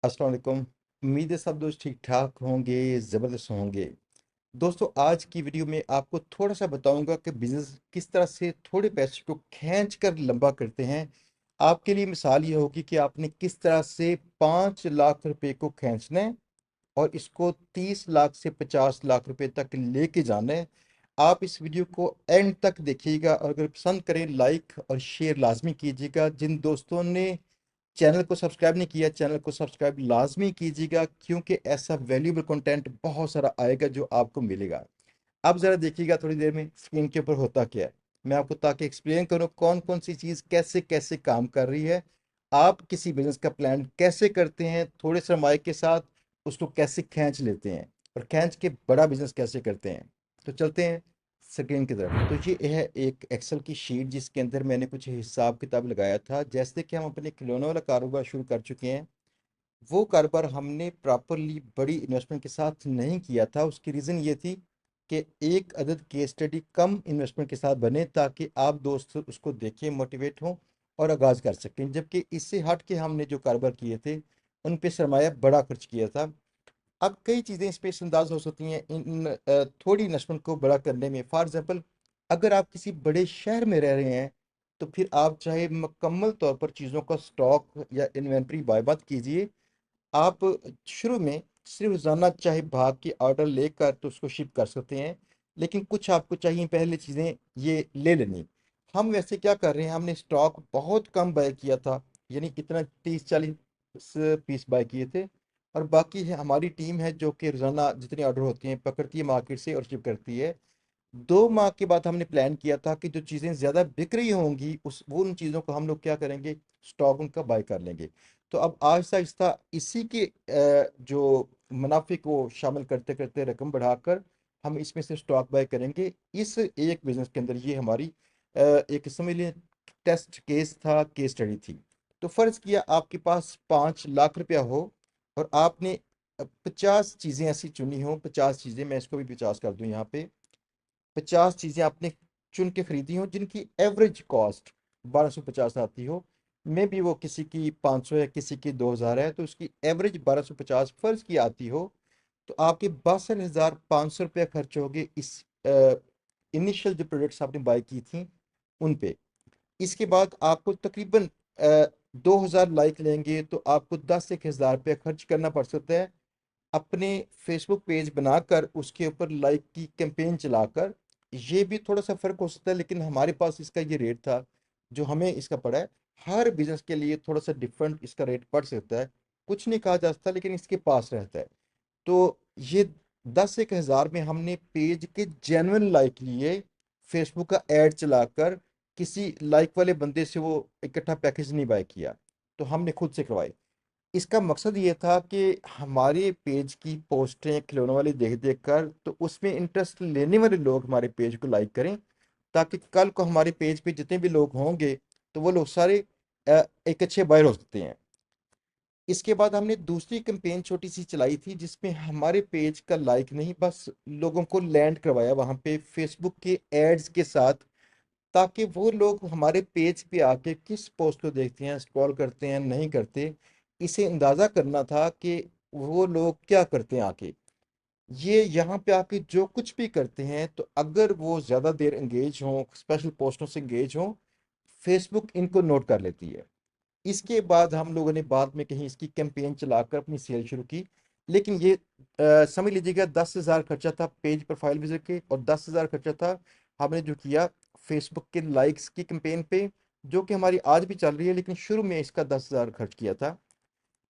अस्सलाम वालेकुम। उम्मीद है सब दोस्त ठीक ठाक होंगे, ज़बरदस्त होंगे। दोस्तों आज की वीडियो में आपको थोड़ा सा बताऊंगा कि बिजनेस किस तरह से थोड़े पैसे को खींच कर लंबा करते हैं। आपके लिए मिसाल ये होगी कि आपने किस तरह से 5 लाख रुपए को खींचना है और इसको 30 लाख से 50 लाख रुपए तक लेके जाना है। आप इस वीडियो को एंड तक देखिएगा और अगर पसंद करें लाइक और शेयर लाजमी कीजिएगा। जिन दोस्तों ने चैनल को सब्सक्राइब नहीं किया, चैनल को सब्सक्राइब लाजमी कीजिएगा क्योंकि ऐसा वैल्यूएबल कंटेंट बहुत सारा आएगा जो आपको मिलेगा। अब ज़रा देखिएगा थोड़ी देर में स्क्रीन के ऊपर होता क्या है। मैं आपको ताकि एक्सप्लेन करूँ कौन कौन सी चीज़ कैसे कैसे काम कर रही है। आप किसी बिजनेस का प्लान कैसे करते हैं, थोड़े सरमाए के साथ उसको कैसे खींच लेते हैं और खींच के बड़ा बिजनेस कैसे करते हैं। तो चलते हैं स्क्रीन की तरफ। तो ये है एक एक्सेल की शीट जिसके अंदर मैंने कुछ हिसाब किताब लगाया था। जैसे कि हम अपने खिलौनों वाला कारोबार शुरू कर चुके हैं, वो कारोबार हमने प्रॉपरली बड़ी इन्वेस्टमेंट के साथ नहीं किया था। उसकी रीज़न ये थी कि एक अदद केस स्टडी कम इन्वेस्टमेंट के साथ बने ताकि आप दोस्त उसको देखें, मोटिवेट हों और आगाज़ कर सकें। जबकि इससे हट के हमने जो कारोबार किए थे उन पे सरमाया बड़ा खर्च किया था। अब कई चीज़ें इस पे असरअंदाज हो सकती हैं इन थोड़ी इन्वेस्टमेंट को बड़ा करने में। फॉर एग्जांपल, अगर आप किसी बड़े शहर में रह रहे हैं तो फिर आप चाहे मुकम्मल तौर पर चीज़ों का स्टॉक या इन्वेंट्री बाय मत कीजिए। आप शुरू में सिर्फ रोज़ाना चाहे भाग के ऑर्डर लेकर तो उसको शिप कर सकते हैं, लेकिन कुछ आपको चाहिए पहले चीज़ें ये ले लेनी। हम वैसे क्या कर रहे हैं, हमने स्टॉक बहुत कम बाय किया था, यानी कितना 30-40 पीस बाय किए थे और बाकी है हमारी टीम है जो कि रोज़ाना जितने ऑर्डर होते हैं पकड़ती है मार्केट से और शिप करती है। 2 माह के बाद हमने प्लान किया था कि जो चीज़ें ज़्यादा बिक रही होंगी उस वो उन चीज़ों को हम लोग क्या करेंगे, स्टॉक उनका बाय कर लेंगे। तो अब आहिस्ता आहिस्ता इसी के जो मुनाफे को शामिल करते करते रकम बढ़ाकर हम इसमें से स्टॉक बाय करेंगे। इस एक बिजनेस के अंदर ये हमारी एक समझ लें टेस्ट केस था, केस स्टडी थी। तो फ़र्ज़ किया आपके पास 5 लाख रुपया हो और आपने 50 चीज़ें ऐसी चुनी हो। 50 चीज़ें, मैं इसको भी 50 कर दूं यहाँ पे। 50 चीज़ें आपने चुन के खरीदी हो जिनकी एवरेज कॉस्ट 1250 आती हो। मे बी वो किसी की 500 है, किसी की 2000 है, तो उसकी एवरेज 1250 फर्ज की आती हो। तो आपके 62,500 रुपया खर्च हो गए इस इनिशियल जो प्रोडक्ट्स आपने बाय की थी उन पे। इसके बाद आपको तकरीबन 2000 लाइक लेंगे तो आपको 10 से 1000 रुपया खर्च करना पड़ सकता है अपने फेसबुक पेज बनाकर उसके ऊपर लाइक की कैंपेन चलाकर। ये भी थोड़ा सा फ़र्क हो सकता है लेकिन हमारे पास इसका ये रेट था जो हमें इसका पड़ा है। हर बिजनेस के लिए थोड़ा सा डिफरेंट इसका रेट पड़ सकता है, कुछ नहीं कहा जा सकता लेकिन इसके पास रहता है। तो ये 10 से 1000 में हमने पेज के जेन्युइन लाइक लिए, फेसबुक का ऐड चलाकर। किसी लाइक वाले बंदे से वो इकट्ठा पैकेज नहीं बाय किया, तो हमने खुद से करवाए। इसका मकसद ये था कि हमारे पेज की पोस्टें खिलौनों वाली देख देख कर तो उसमें इंटरेस्ट लेने वाले लोग हमारे पेज को लाइक करें ताकि कल को हमारे पेज पे जितने भी लोग होंगे तो वो लोग सारे एक अच्छे बायर हो सकते हैं। इसके बाद हमने दूसरी कैंपेन छोटी सी चलाई थी जिसमें हमारे पेज का लाइक नहीं, बस लोगों को लैंड करवाया वहां पे फेसबुक के एड्स के साथ, ताकि वो लोग हमारे पेज पे आके किस पोस्ट को देखते हैं, स्क्रॉल करते हैं नहीं करते, इसे अंदाज़ा करना था कि वो लोग क्या करते हैं आके। ये यहाँ पे आके जो कुछ भी करते हैं तो अगर वो ज़्यादा देर एंगेज हों, स्पेशल पोस्टों से एंगेज हों, फेसबुक इनको नोट कर लेती है। इसके बाद हम लोगों ने बाद में कहीं इसकी कैंपेन चलाकर अपनी सेल शुरू की। लेकिन ये समझ लीजिएगा 10,000 खर्चा था पेज प्रोफाइल विजिट के और 10,000 खर्चा था हमने जो किया फेसबुक के लाइक्स की कैंपेन पे, जो कि हमारी आज भी चल रही है लेकिन शुरू में इसका 10,000 खर्च किया था।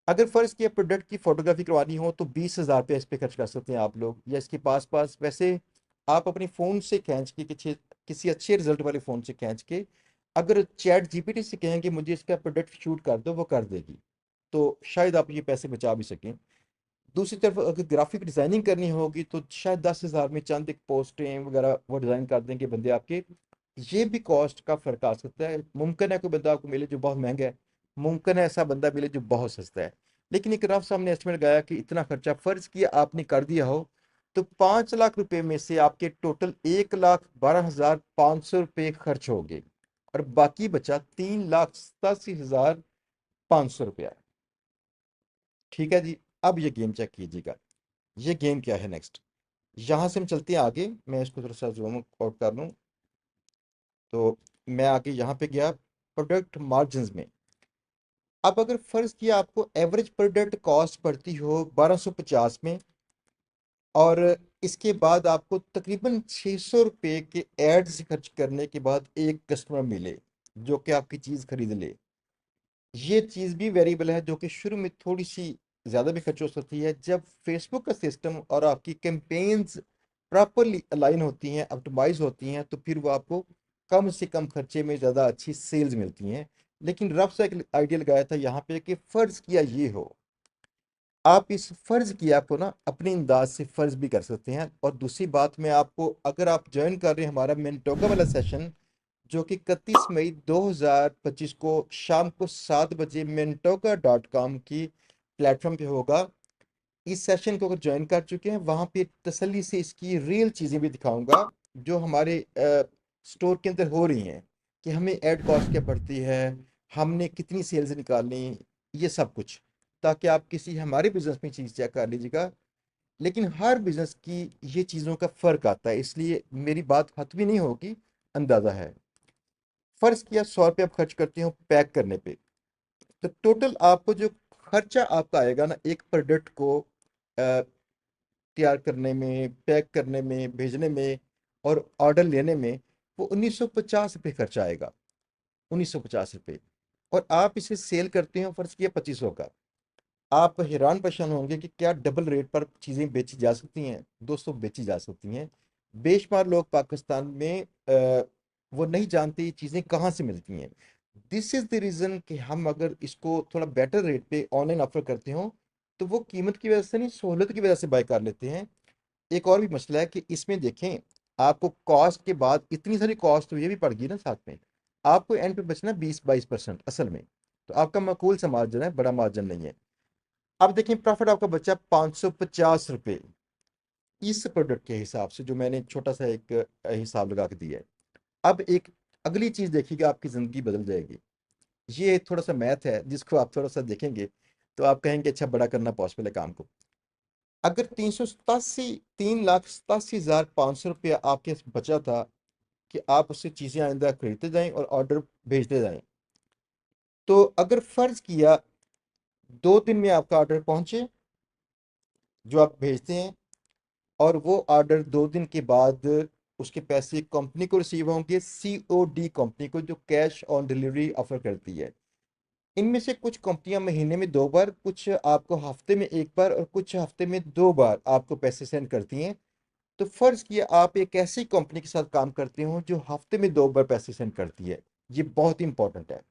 अगर फ़र्ज़ किया प्रोडक्ट की फ़ोटोग्राफी करवानी हो तो 20,000 रुपये इस पे खर्च कर सकते हैं आप लोग या इसके पास पास। वैसे आप अपने फ़ोन से खींच के किसी अच्छे रिजल्ट वाले फ़ोन से खींच के अगर चैट जीपीटी से कहेंगे मुझे इसका प्रोडक्ट शूट कर दो वो कर देगी, तो शायद आप ये पैसे बचा भी सकें। दूसरी तरफ अगर ग्राफिक डिज़ाइनिंग करनी होगी तो शायद 10,000 में चंद एक पोस्टें वगैरह वो डिज़ाइन कर देंगे बंदे आपके। ये भी कॉस्ट का फ़र्क आ सकता है। मुमकिन है कोई बंदा आपको मिले जो बहुत महंगा है, मुमकिन है ऐसा बंदा मिले जो बहुत सस्ता है। लेकिन एक रफ सामने एस्टिमेट लगाया कि इतना खर्चा फ़र्ज़ किया आपने कर दिया हो तो 5 लाख रुपए में से आपके टोटल 1,12,500 रुपये खर्च हो गए और बाकी बचा 3,87,500 रुपया। ठीक है जी। अब ये गेम चेक कीजिएगा, ये गेम क्या है नेक्स्ट। यहाँ से हम चलते हैं आगे, मैं इसको थोड़ा सा जूम आउट कर लूँ। तो मैं आगे यहाँ पे गया प्रोडक्ट मार्जिन में। अब अगर फर्ज किया आपको एवरेज प्रोडक्ट कॉस्ट पड़ती हो 1250 में, और इसके बाद आपको तकरीबन 600 रुपये के एड्स खर्च करने के बाद एक कस्टमर मिले जो कि आपकी चीज़ खरीद ले। ये चीज़ भी वेरिएबल है जो कि शुरू में थोड़ी सी ज़्यादा भी खर्च हो सकती है। जब फेसबुक का सिस्टम और आपकी कैंपेन्स प्रॉपरली अलाइन होती हैं, ऑप्टिमाइज होती हैं, तो फिर वो आपको कम से कम खर्चे में ज़्यादा अच्छी सेल्स मिलती हैं। लेकिन रफ सा एक आइडिया लगाया था यहाँ पे कि फ़र्ज़ किया ये हो, आप इस फ़र्ज़ किया को ना अपने अंदाज से फ़र्ज़ भी कर सकते हैं। और दूसरी बात, मैं आपको, अगर आप ज्वाइन कर रहे हैं हमारा मेंटोगा वाला सेशन जो कि 31 मई 2025 को शाम को 7 बजे mentoka.com की प्लेटफॉर्म पे होगा। इस सेशन को अगर ज्वाइन कर चुके हैं, वहाँ पे तसल्ली से इसकी रियल चीज़ें भी दिखाऊंगा जो हमारे स्टोर के अंदर हो रही हैं, कि हमें ऐड कॉस्ट क्या पड़ती है, हमने कितनी सेल्स निकालनी, ये सब कुछ, ताकि आप किसी हमारे बिजनेस में चीज़ चेक कर लीजिएगा। लेकिन हर बिजनेस की ये चीज़ों का फ़र्क आता है, इसलिए मेरी बात हतवी नहीं होगी, अंदाज़ा है। फर्ज किया 100 रुपये आप खर्च करते हो पैक करने पे, तो टोटल आपको जो खर्चा आपका आएगा ना एक प्रोडक्ट को तैयार करने में, पैक करने में, भेजने में और ऑर्डर लेने में, वो 1950 रुपये खर्चा आएगा। 1950 रुपये। और आप इसे सेल करते हो फर्ज किया 2500 का। आप हैरान परेशान होंगे कि क्या डबल रेट पर चीज़ें बेची जा सकती हैं। दोस्तों, बेची जा सकती हैं। बेशुमार लोग पाकिस्तान में वो नहीं जानते ये चीज़ें कहाँ से मिलती हैं। दिस इज़ द रीज़न कि हम अगर इसको थोड़ा बेटर रेट पे ऑनलाइन ऑफर करते हो, तो वो कीमत की वजह से नहीं, सहूलत की वजह से बाय कर लेते हैं। एक और भी मसला है कि इसमें देखें, आपको कॉस्ट के बाद इतनी सारी कॉस्ट तो ये भी पड़ गई ना साथ में, आपको एंड पे बचना 20-22% असल में। तो आपका माकूल सा मार्जिन है, बड़ा मार्जिन नहीं है। अब देखें, प्रॉफिट आपका बचा 550 रुपये इस प्रोडक्ट के हिसाब से, जो मैंने छोटा सा एक हिसाब लगा के दिया है। अब एक अगली चीज देखिएगा, आपकी जिंदगी बदल जाएगी। ये थोड़ा सा मैथ है जिसको आप थोड़ा सा देखेंगे तो आप कहेंगे अच्छा, बड़ा करना पॉसिबल है काम को। अगर 3,87,500 रुपया आपके पास बचा था कि आप उससे चीजें आइंदा खरीदते जाएं और ऑर्डर भेजते जाएं, तो अगर फर्ज किया 2 दिन में आपका ऑर्डर पहुंचे जो आप भेजते हैं, और वो ऑर्डर 2 दिन के बाद उसके पैसे कंपनी को रिसीव होंगे, सीओडी कंपनी को, जो कैश ऑन डिलीवरी ऑफर करती है। इनमें से कुछ कंपनियां महीने में 2 बार, कुछ आपको हफ्ते में 1 बार और कुछ हफ्ते में 2 बार आपको पैसे सेंड करती हैं। तो फर्ज किया आप एक ऐसी कंपनी के साथ काम करते हो जो हफ्ते में 2 बार पैसे सेंड करती है। ये बहुत ही इंपॉर्टेंट है।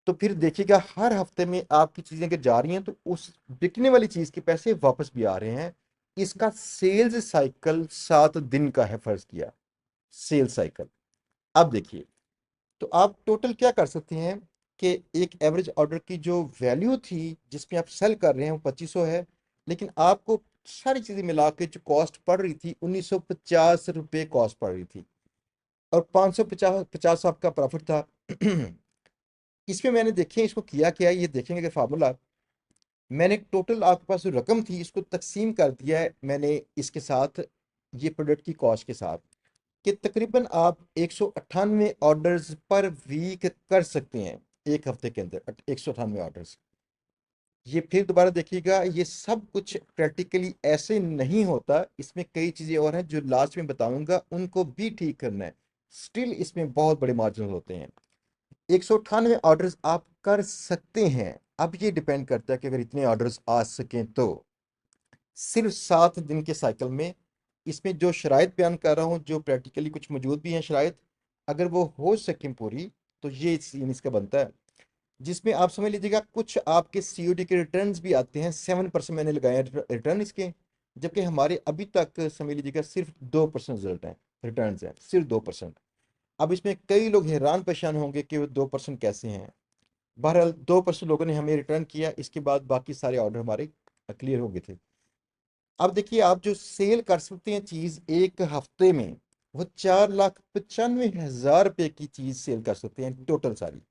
तो फिर देखिएगा, हर हफ्ते में आपकी चीजें अगर जा रही हैं तो उस बिकने वाली चीज के पैसे वापस भी आ रहे हैं। इसका सेल्स साइकिल 7 दिन का है फर्ज किया, सेल्स साइकिल। अब देखिए, तो आप टोटल क्या कर सकते हैं कि एक एवरेज ऑर्डर की जो वैल्यू थी जिसमें आप सेल कर रहे हैं वो 2500 है, लेकिन आपको सारी चीजें मिला के जो कॉस्ट पड़ रही थी 1950 रुपये कॉस्ट पड़ रही थी, और 550 50 आपका प्रॉफिट था। इसमें मैंने देखिए इसको किया क्या है, ये देखेंगे अगर फार्मूला, मैंने टोटल आपके पास जो रकम थी इसको तकसीम कर दिया है मैंने इसके साथ, ये प्रोडक्ट की कॉस्ट के साथ, कि तकरीबन आप 198 ऑर्डर्स पर वीक कर सकते हैं एक हफ्ते के अंदर, 198 ऑर्डर्स। ये फिर दोबारा देखिएगा, ये सब कुछ प्रैक्टिकली ऐसे नहीं होता, इसमें कई चीज़ें और हैं जो लास्ट में बताऊंगा, उनको भी ठीक करना है। स्टिल इसमें बहुत बड़े मार्जिन होते हैं। 198 ऑर्डर्स आप कर सकते हैं। अब ये डिपेंड करता है कि अगर इतने ऑर्डर्स आ सकें तो सिर्फ 7 दिन के साइकिल में, इसमें जो शराइत बयान कर रहा हूँ, जो प्रैक्टिकली कुछ मौजूद भी हैं शराइत, अगर वो हो सकें पूरी, तो ये सीन इसका बनता है। जिसमें आप समझ लीजिएगा, कुछ आपके सीओडी के रिटर्न्स भी आते हैं, 7% मैंने लगाए हैं रिटर्न इसके, जबकि हमारे अभी तक समझ लीजिएगा सिर्फ 2% रिजल्ट हैं, रिटर्न हैं सिर्फ 2%। अब इसमें कई लोग हैरान परेशान होंगे कि वो 2% कैसे हैं। बहरहाल 2% लोगों ने हमें रिटर्न किया, इसके बाद बाकी सारे ऑर्डर हमारे क्लियर हो गए थे। अब देखिए, आप जो सेल कर सकते हैं चीज एक हफ्ते में, वो 4,95,000 रुपये की चीज सेल कर सकते हैं टोटल सारी,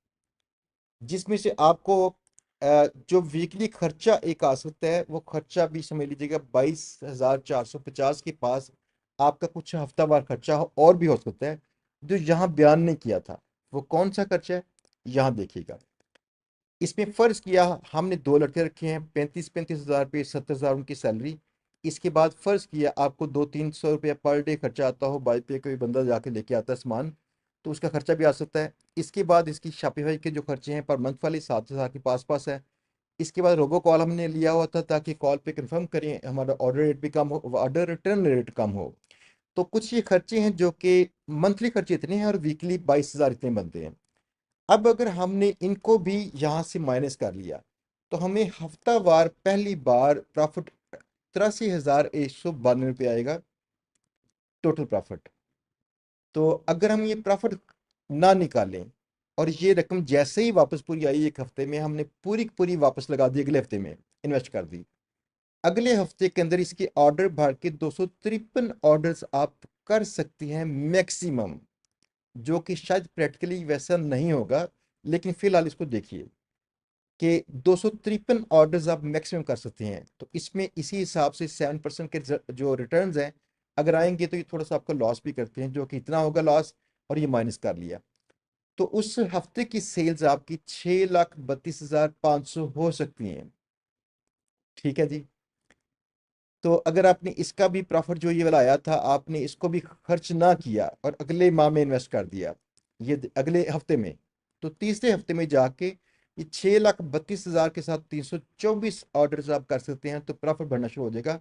जिसमें से आपको जो वीकली खर्चा एक आ सकता है, वो खर्चा भी समझ लीजिएगा 22,450 के पास आपका कुछ हफ्तावार खर्चा और भी हो सकता है, जो यहाँ बयान नहीं किया था। वो कौन सा खर्चा है, यहाँ देखिएगा। इसमें फ़र्ज़ किया हमने 2 लड़के रखे हैं, 35,000 रुपये, 70,000 उनकी सैलरी। इसके बाद फ़र्ज़ किया आपको 200-300 रुपये पर डे खर्चा आता हो, बाइक पे कोई बंदा जाके लेके आता है सामान, तो उसका खर्चा भी आ सकता है। इसके बाद इसकी शॉपिफ़ाई के जो खर्चे हैं पर मंथ वाले 7,000 के पास-पास है। इसके बाद रोबो कॉल हमने लिया हुआ था ताकि कॉल पे कंफर्म करें, हमारा ऑर्डर रेट भी कम हो, ऑर्डर रिटर्न रेट कम हो। तो कुछ ये खर्चे हैं जो कि मंथली खर्चे इतने हैं और वीकली 22,000 इतने बनते हैं। अब अगर हमने इनको भी यहाँ से माइनस कर लिया, तो हमें हफ्तावार पहली बार प्रॉफिट 83,192 आएगा, टोटल प्रॉफिट। तो अगर हम ये प्रॉफिट ना निकालें और ये रकम जैसे ही वापस पूरी आई, एक हफ्ते में हमने पूरी की पूरी वापस लगा दी, अगले हफ्ते में इन्वेस्ट कर दी, अगले हफ्ते के अंदर इसके ऑर्डर भर के 253 ऑर्डर्स आप कर सकती हैं मैक्सिमम, जो कि शायद प्रैक्टिकली वैसा नहीं होगा, लेकिन फिलहाल इसको देखिए कि 253 ऑर्डर्स आप मैक्सिमम कर सकते हैं। तो इसमें इसी हिसाब से 7% के जो रिटर्न्स हैं अगर आएंगे, तो ये थोड़ा सा आपका लॉस भी करते हैं, जो कि इतना होगा लॉस, और ये माइनस कर लिया, तो उस हफ्ते की सेल्स आपकी 6,32,500 हो सकती हैं। ठीक है जी। तो अगर आपने इसका भी प्रॉफिट जो ये वाला आया था, आपने इसको भी खर्च ना किया और अगले माह में इन्वेस्ट कर दिया, ये अगले हफ्ते में, तो तीसरे हफ्ते में जाके ये 6,32,000 के साथ 324 ऑर्डर्स आप कर सकते हैं, तो प्रॉफिट बढ़ना शुरू हो जाएगा।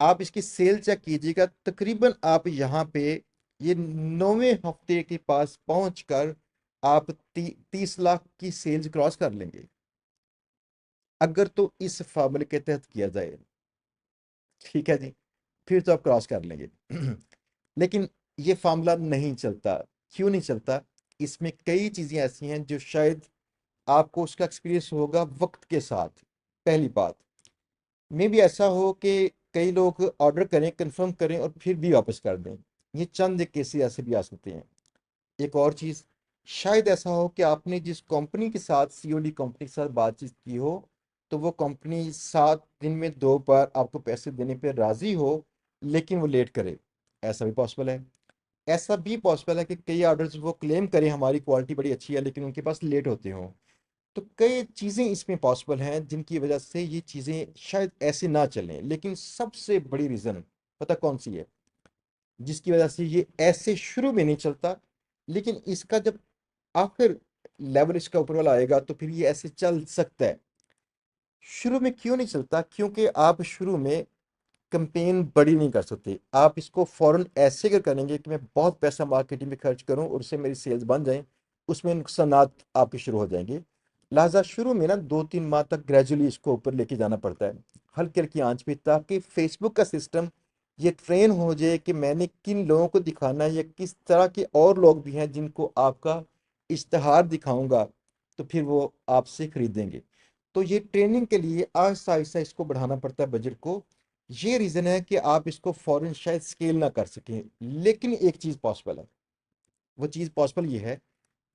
आप इसकी सेल चेक कीजिएगा, तकरीबन आप यहाँ पे ये 9वें हफ्ते के पास पहुंच कर आप 30 लाख की सेल्स क्रॉस कर लेंगे, अगर तो इस फार्मूले के तहत किया जाए। ठीक है जी, फिर तो आप क्रॉस कर लेंगे। लेकिन ये फार्मूला नहीं चलता। क्यों नहीं चलता? इसमें कई चीज़ें ऐसी हैं जो शायद आपको उसका एक्सपीरियंस होगा वक्त के साथ। पहली बात, मे भी ऐसा हो कि कई लोग ऑर्डर करें, कंफर्म करें और फिर भी वापस कर दें। ये चंद केसेस ऐसे भी आ सकते हैं। एक और चीज़, शायद ऐसा हो कि आपने जिस कंपनी के साथ, सीओडी कंपनी के साथ बातचीत की हो, तो वो कंपनी 7 दिन में 2 बार आपको पैसे देने पे राज़ी हो, लेकिन वो लेट करे। ऐसा भी पॉसिबल है। ऐसा भी पॉसिबल है कि कई ऑर्डर्स वो क्लेम करें हमारी क्वालिटी बड़ी अच्छी है, लेकिन उनके पास लेट होते हों। तो कई चीज़ें इसमें पॉसिबल हैं जिनकी वजह से ये चीज़ें शायद ऐसे ना चलें, लेकिन सबसे बड़ी रीज़न पता कौन सी है जिसकी वजह से ये ऐसे शुरू में नहीं चलता, लेकिन इसका जब आखिर लेवल इसका ऊपर वाला आएगा तो फिर ये ऐसे चल सकता है। शुरू में क्यों नहीं चलता? क्योंकि आप शुरू में कैंपेन बड़ी नहीं कर सकते। आप इसको फौरन ऐसे अगर करेंगे कि मैं बहुत पैसा मार्केटिंग में खर्च करूं और उससे मेरी सेल्स बन जाएं, उसमें नुकसानात आपके शुरू हो जाएंगे। लिहाजा शुरू में ना 2-3 माह तक ग्रेजुअली इसको ऊपर लेके जाना पड़ता है, हल्की हल्की आंच पे, ताकि फेसबुक का सिस्टम ये ट्रेन हो जाए कि मैंने किन लोगों को दिखाना है, या किस तरह के और लोग भी हैं जिनको आपका इश्तहार दिखाऊंगा, तो फिर वो आपसे खरीदेंगे। तो ये ट्रेनिंग के लिए आहिस्ता आहिस्ता इसको बढ़ाना पड़ता है बजट को। ये रीज़न है कि आप इसको फ़ौरन शायद स्केल ना कर सकें, लेकिन एक चीज़ पॉसिबल है। वो चीज़ पॉसिबल ये है,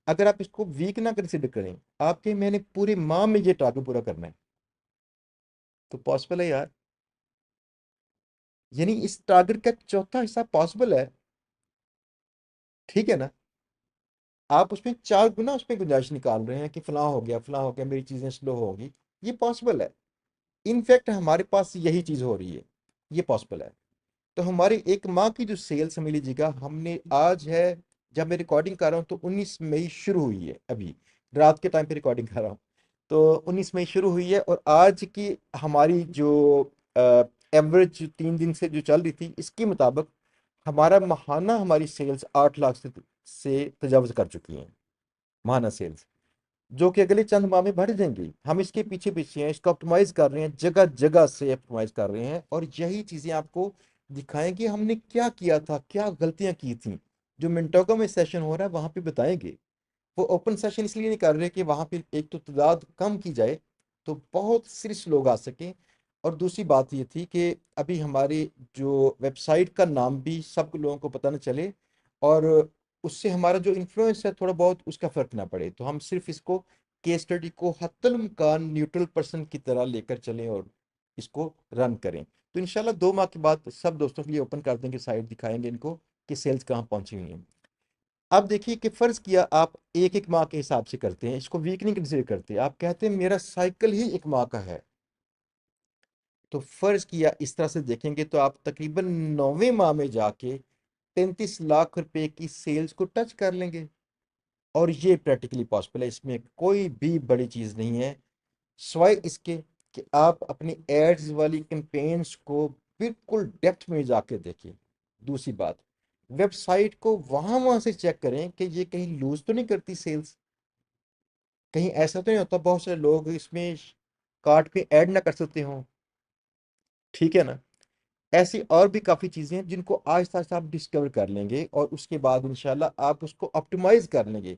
अगर आप इसको वीक ना कंसिडर करें, आपके मैंने पूरे माह में ये टारगेट पूरा करना है, तो पॉसिबल है यार। यानी इस टारगेट का चौथा हिस्सा पॉसिबल है। ठीक है ना? आप उसमें 4 गुना उसमें गुंजाइश निकाल रहे हैं कि फलां हो गया, मेरी चीज़ें स्लो होगी। ये पॉसिबल है। इनफैक्ट हमारे पास यही चीज़ हो रही है, ये पॉसिबल है। तो हमारी एक माह की जो सेल समझ लीजिएगा, हमने आज है, जब मैं रिकॉर्डिंग कर रहा हूँ तो 19 मई शुरू हुई है, अभी रात के टाइम पे रिकॉर्डिंग कर रहा हूँ, तो 19 मई शुरू हुई है, और आज की हमारी जो एवरेज 3 दिन से जो चल रही थी, इसके मुताबिक हमारा माहाना हमारी सेल्स 8 लाख से तजावज़ कर चुकी हैं, माहाना सेल्स, जो कि अगले चंद माह में बढ़ जाएंगी। हम इसके पीछे पीछे हैं, इसको ऑप्टिमाइज कर रहे हैं, जगह जगह से ऑप्टिमाइज कर रहे हैं, और यही चीज़ें आपको दिखाएंगे हमने क्या किया था, क्या गलतियां की थी। जो मिंटोगा में सेशन हो रहा है वहां पे बताएंगे। वो ओपन सेशन इसलिए नहीं कर रहे कि वहां पे एक तो तादाद कम की जाए, तो बहुत सिर्फ लोग आ सकें, और दूसरी बात ये थी कि अभी हमारी जो वेबसाइट का नाम भी सब लोगों को पता न चले, और उससे हमारा जो इन्फ्लुएंस है थोड़ा बहुत उसका फ़र्क ना पड़े, तो हम सिर्फ इसको केस स्टडी को हत्तल इम्कान न्यूट्रल पर्सन की तरह लेकर चलें और इसको रन करें। तो इंशाल्लाह 2 माह के बाद सब दोस्तों के लिए ओपन कर देंगे, साइट दिखाएंगे इनको कि सेल्स कहाँ पहुंची हुई हैं। अब देखिए कि फर्ज किया आप एक एक माह के हिसाब से करते हैं, इसको वीक नहीं कंसिडर करते, आप कहते हैं मेरा साइकिल ही 1 माह का है। तो फर्ज किया इस तरह से देखेंगे तो आप तकरीबन 9वें माह में जाके 35 लाख रुपए की सेल्स को टच कर लेंगे। और ये प्रैक्टिकली पॉसिबल है, इसमें कोई भी बड़ी चीज़ नहीं है, सिवाय इसके कि आप अपनी एड्स वाली कैंपेन्स को बिल्कुल डेप्थ में जाके देखिए। दूसरी बात, वेबसाइट को वहां से चेक करें कि ये कहीं लूज तो नहीं करती सेल्स, कहीं ऐसा तो नहीं होता बहुत सारे लोग इसमें कार्ट पे ऐड ना कर सकते हो। ठीक है ना? ऐसी और भी काफ़ी चीज़ें हैं जिनको आहिस्ता आहिस्ता आप डिस्कवर कर लेंगे और उसके बाद इंशाल्लाह आप उसको ऑप्टिमाइज कर लेंगे।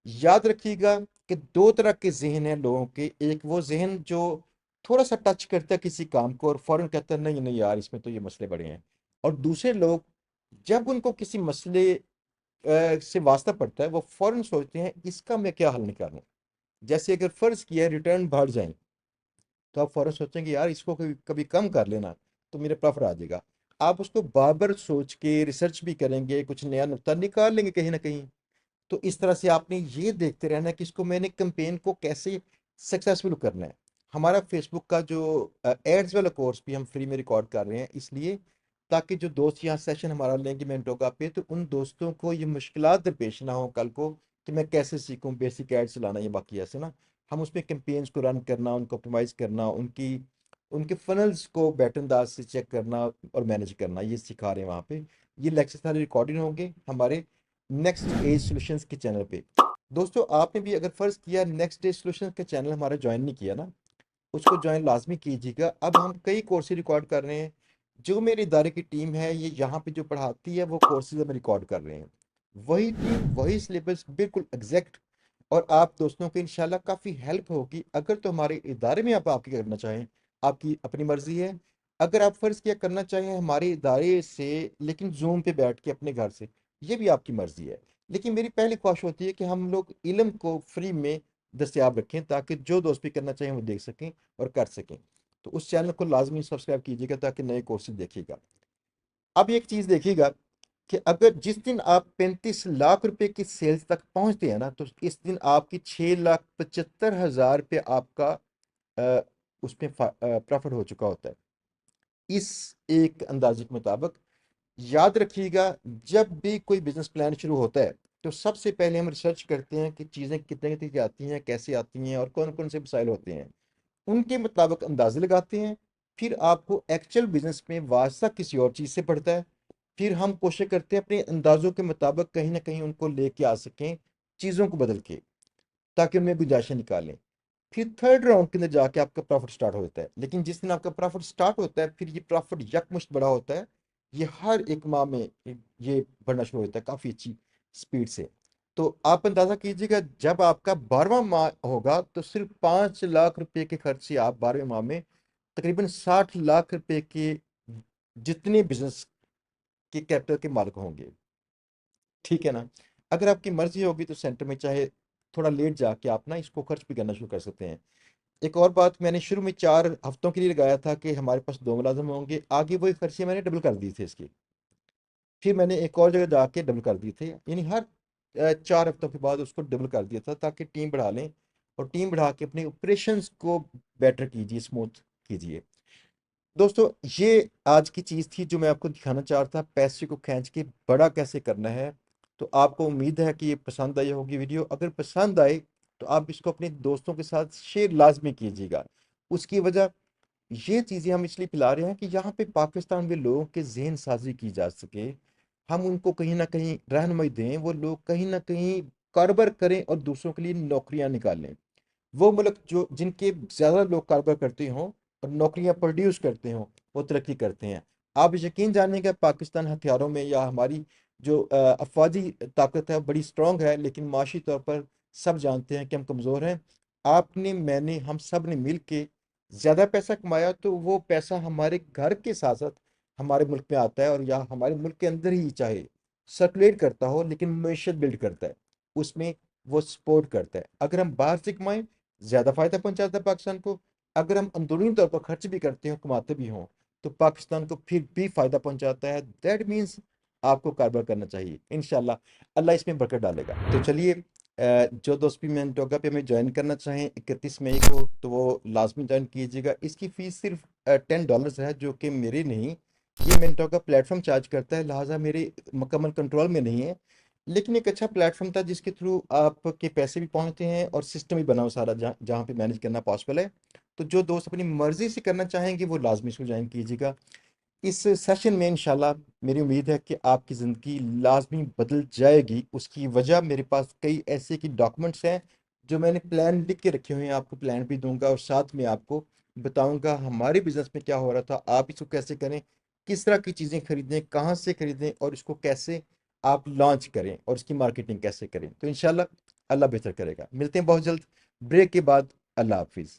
याद रखिएगा कि दो तरह के जहन हैं लोगों के, एक वो जहन जो थोड़ा सा टच करता है किसी काम को और फौरन कहता है नहीं नहीं यार इसमें तो ये मसले बड़े हैं, और दूसरे लोग जब उनको किसी मसले से वास्ता पड़ता है वो फौरन सोचते हैं इसका मैं क्या हल निकालूं। जैसे अगर फर्ज किया रिटर्न बढ़ जाए तो आप फौरन सोचेंगे यार इसको कभी कभी कम कर लेना तो मेरे प्रॉफिट आ जाएगा। आप उसको बार बार सोच के रिसर्च भी करेंगे, कुछ नया नुक्ता निकाल लेंगे कहीं ना कहीं। तो इस तरह से आपने ये देखते रहना है कि इसको मैंने कैंपेन को कैसे सक्सेसफुल करना है। हमारा फेसबुक का जो एड्स वाला कोर्स भी हम फ्री में रिकॉर्ड कर रहे हैं, इसलिए ताकि जो दोस्त यहाँ सेशन हमारा लेंगे मेंटो का पे, तो उन दोस्तों को ये मुश्किलात दरपेश ना हो कल को कि मैं कैसे सीखूं बेसिक एड चलाना, ये बाकी ऐसे ना हम उसमें कैंपेन्स को रन करना, उनको ऑप्टिमाइज करना, उनकी उनके फनल्स को बेटर अंदाज से चेक करना और मैनेज करना, ये सिखा रहे हैं वहाँ पे। ये लेक्चर सारे रिकॉर्डिंग होंगे हमारे नेक्स्ट एज सॉल्यूशंस के चैनल पे। दोस्तों आपने भी अगर फ़र्ज़ किया नेक्स्ट एज सॉल्यूशंस के चैनल हमारा ज्वाइन नहीं किया ना, उसको ज्वाइन लाजमी कीजिएगा। अब हम कई कोर्सेज रिकॉर्ड कर रहे हैं, जो मेरे इदारे की टीम है ये यहाँ पे जो पढ़ाती है वो कोर्सेज हम रिकॉर्ड कर रहे हैं, वही टीम वही सिलेबस बिल्कुल एग्जैक्ट। और आप दोस्तों को इंशाल्लाह काफ़ी हेल्प होगी। अगर तो हमारे इदारे में आप आके करना चाहें, आपकी अपनी मर्जी है। अगर आप फ़र्ज़ किया करना चाहें हमारे इदारे से लेकिन जूम पे बैठ के अपने घर से, ये भी आपकी मर्जी है। लेकिन मेरी पहली ख्वाहिश होती है कि हम लोग इल्म को फ्री में दस्तयाब रखें ताकि जो दोस्त भी करना चाहें वो देख सकें और कर सकें। तो उस चैनल को लाजमी सब्सक्राइब कीजिएगा ताकि नए कोर्सेज देखिएगा। अब एक चीज़ देखिएगा कि अगर जिस दिन आप 35 लाख रुपए की सेल्स तक पहुंचते हैं ना, तो इस दिन आपकी 6,75,000 रुपये आपका अ, उसमें प्रॉफिट हो चुका होता है इस एक अंदाजे के मुताबिक। याद रखिएगा जब भी कोई बिजनेस प्लान शुरू होता है तो सबसे पहले हम रिसर्च करते हैं कि चीज़ें कितने कितने की आती हैं, कैसे आती हैं और कौन कौन से मसाइल होते हैं, उनके मुताबिक अंदाजे लगाते हैं। फिर आपको एक्चुअल बिजनेस में वास्ता किसी और चीज़ से पड़ता है, फिर हम कोशिश करते हैं अपने अंदाजों के मुताबिक कहीं ना कहीं उनको लेके आ सकें चीज़ों को बदल के, ताकि उनमें गुंजाइशें निकालें। फिर थर्ड राउंड के अंदर जाके आपका प्रॉफिट स्टार्ट होता है। लेकिन जिस दिन आपका प्रॉफिट स्टार्ट होता है फिर ये प्रॉफिट यकमुश्त बड़ा होता है। ये हर एक माह में ये बढ़ना शुरू होता है काफ़ी अच्छी स्पीड से। तो आप अंदाज़ा कीजिएगा जब आपका 12वां माह होगा तो सिर्फ 5 लाख रुपए के खर्च से आप 12वें माह में तकरीबन 60 लाख रुपए के जितने बिजनेस के कैपिटल के मालिक होंगे। ठीक है ना? अगर आपकी मर्जी होगी तो सेंटर में चाहे थोड़ा लेट जाके आप ना इसको खर्च भी करना शुरू कर सकते हैं। एक और बात, मैंने शुरू में 4 हफ्तों के लिए लगाया था कि हमारे पास 2 मुलाजिम होंगे, आगे वही खर्चे मैंने डबल कर दिए थे इसके। फिर मैंने एक और जगह जाके डबल कर दिए थे, यानी हर 4 हफ्तों के बाद उसको डबल कर दिया था ताकि टीम बढ़ा लें और टीम बढ़ा के अपने ऑपरेशंस को बेटर कीजिए, स्मूथ कीजिए। दोस्तों ये आज की चीज़ थी जो मैं आपको दिखाना चाह रहा था, पैसे को खींच के बड़ा कैसे करना है। तो आपको उम्मीद है कि ये पसंद आई होगी वीडियो। अगर पसंद आए तो आप इसको अपने दोस्तों के साथ शेयर लाजमी कीजिएगा। उसकी वजह ये चीज़ें हम इसलिए फैला रहे हैं कि यहाँ पे पाकिस्तान में लोगों के जहन साजी की जा सके, हम उनको कहीं ना कहीं रहनुमाई दें, वो लोग कहीं ना कहीं कारोबार करें और दूसरों के लिए नौकरियां निकालें। वो मुल्क जो जिनके ज़्यादा लोग कारोबार करते हों और नौकरियां प्रोड्यूस करते हों वो तरक्की करते हैं। आप यकीन जानिएगा पाकिस्तान हथियारों में या हमारी जो अफवाजी ताकत है बड़ी स्ट्रांग है, लेकिन माशी तौर पर सब जानते हैं कि हम कमज़ोर हैं। आपने मैंने हम सब ने मिल के ज़्यादा पैसा कमाया तो वो पैसा हमारे घर के साथ साथ हमारे मुल्क में आता है, और या हमारे मुल्क के अंदर ही चाहे सर्कुलेट करता हो लेकिन मैशत बिल्ड करता है। उसमें वो सपोर्ट करता है। अगर हम बाहर से कमाएं, ज़्यादा फ़ायदा पहुंचाता है पाकिस्तान को। अगर हम अंदरूनी तौर पर खर्च भी करते हो, कमाते भी हों, तो पाकिस्तान को फिर भी फ़ायदा पहुंचाता है। दैट मीन्स आपको कारोबार करना चाहिए। इंशाल्लाह अल्लाह इसमें बरकत डालेगा। तो चलिए, जो दोस्त भी मैंटोगा पे हमें ज्वाइन करना चाहें 31 मई को, तो वो लाजमी ज्वाइन कीजिएगा। इसकी फ़ीस सिर्फ $10 है, जो कि मेरी नहीं, ये मैंटोगा प्लेटफॉर्म चार्ज करता है, लिहाजा मेरे मुकम्मल कंट्रोल में नहीं है। लेकिन एक अच्छा प्लेटफॉर्म था जिसके थ्रू आपके पैसे भी पहुंचते हैं और सिस्टम भी बना हो सारा, जहाँ पे मैनेज करना पॉसिबल है। तो जो दोस्त अपनी मर्जी से करना चाहेंगे वो लाजमी इसको ज्वाइन कीजिएगा। इस सेशन में इंशाल्लाह मेरी उम्मीद है कि आपकी ज़िंदगी लाजमी बदल जाएगी। उसकी वजह, मेरे पास कई ऐसे की डॉक्यूमेंट्स हैं जो मैंने प्लान लिख के रखे हुए हैं। आपको प्लान भी दूंगा और साथ में आपको बताऊंगा हमारे बिजनेस में क्या हो रहा था, आप इसको कैसे करें, किस तरह की चीज़ें खरीदें, कहाँ से खरीदें और इसको कैसे आप लॉन्च करें और इसकी मार्केटिंग कैसे करें। तो इंशाल्लाह अल्लाह बेहतर करेगा। मिलते हैं बहुत जल्द ब्रेक के बाद। अल्लाह हाफिज़।